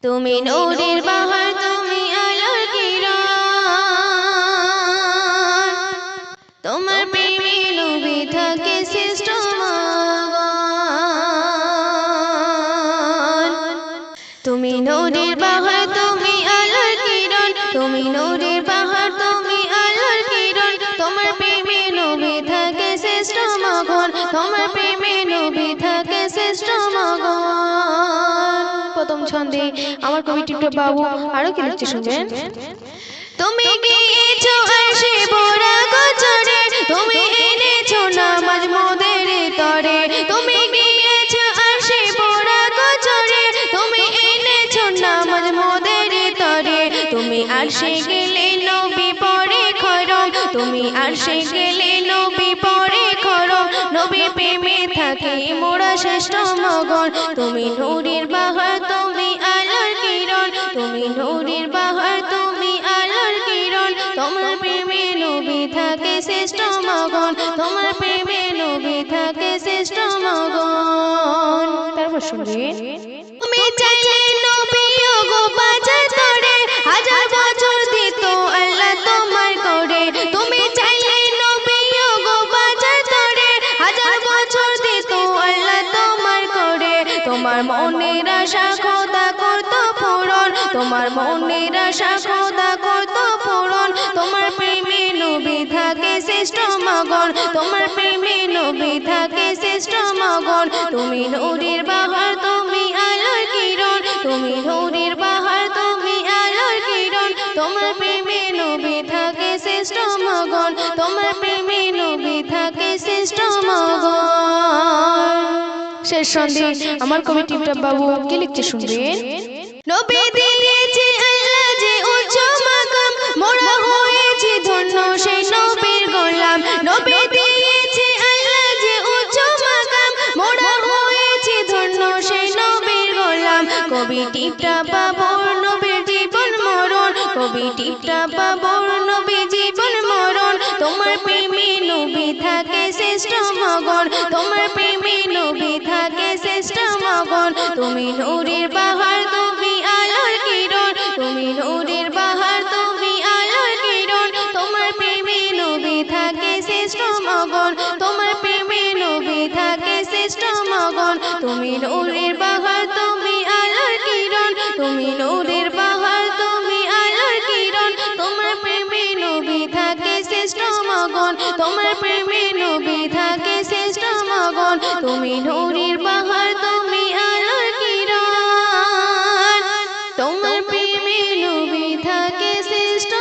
তুমি নূরের বাহার, তুমি আলোর কিরণ, তোমার প্রেমে নবী থাকে শ্রেষ্ঠ মগন। তুমি নূরের বাহার, তুমি আলোর কিরণ, তুমি নূরের বাহার, তুমি আলোর কিরণ, তোমার প্রেমে নবী থাকে শ্রেষ্ঠ মগন, তোমার প্রেমে নবী থাকে শ্রেষ্ঠ মগন। প্রথম ছন্দে আমার কবি টিপটপ বাবু আরো কি লিখছে শুনবেন। তুমি গিয়েছো আরশে বোরা গোচরে, তুমি এনেছো নামাজ মোদের তরে, তুমি গিয়েছো আরশে বোরা গোচরে, তুমি এনেছো নামাজ মোদের তরে, তুমি আরশে গেলে নবী পরে খরম, তুমি আরশে গেলে নবী পরে খরম, নবী প্রেমে থাকে মোরা শ্রেষ্ঠ মগন। তুমি নূরের বাহার, তুমি আলোর কিরণ, তুমি নূরের বাহার, তুমি আলোর কিরণ, তোমার প্রেমে নবী থাকে শ্রেষ্ঠ মগন, তোমার প্রেমে নবী থাকে শ্রেষ্ঠ মগন। তারপর শুনবেন। তুমি চাইলে নবী ওগো বাজার তরে, হাজার বছর দিত আল্লাহ তোমার করে, তুমি চাইলে নবী ওগো বাজার তরে, হাজার বছর দিত আল্লাহ তোমার করে, তোমার মনের আশা খোদা করতো পূরণ, তোমার মনের আশা খোদা করতো পূরণ, তোমার প্রেমে নবী থাকে শ্রেষ্ঠ মগন, তোমার প্রেমে নবী থাকে শ্রেষ্ঠ মগন। তুমি নূরের বাহার, তুমি আলোর কিরণ, তুমি নূরের বাহার, তুমি আলোর কিরণ, তোমার প্রেমে নবী থাকে শ্রেষ্ঠ মগন, তোমার প্রেমে নবী থাকে শ্রেষ্ঠ মগন। শেষ সন্ধে আমার কবি টিপটপ বাবু কি লিখছে শুনবেন। নবী দিয়েছে আল্লাহ যে উচ্চ মাকাম, মোরা হয়েছি ধন্য সেই নবীর গোলাম, নবী দিয়েছে আল্লাহ যে উচ্চ মাকাম, মোরা হয়েছি ধন্য সেই নবীর গোলাম। কবি টিপটপ বাবুর নবীর জীবন মরণ, কবি টিপটপ বাবুর নবী জীবন মরণ, তোমার প্রেমে নবী থাকে শ্রেষ্ঠ মগন, তোমার প্রেমে নবী থাকে শ্রেষ্ঠ মগন। তুমি নূরের বাহার, তুমি আলোর কিরণ, তুমি নূরের বাহার, তুমি আলোর কিরণ, তোমার প্রেমে নবী থাকে শ্রেষ্ঠ মগন, তোমার প্রেমে নবী থাকে শ্রেষ্ঠ মগন। তুমি নূরের বাহার, তুমি আলোর কিরণ, তুমি নূরের বাহার, তুমি আলোর কিরণ, তোমার প্রেমে নবী থাকে শ্রেষ্ঠ মগন, তোমার প্রেমে নবী থাকে শ্রেষ্ঠ মগন। তুমি নূরের বাহার, তুমি আলোর কিরণ, তোমার প্রেমে নবী থাকে শ্রেষ্ঠ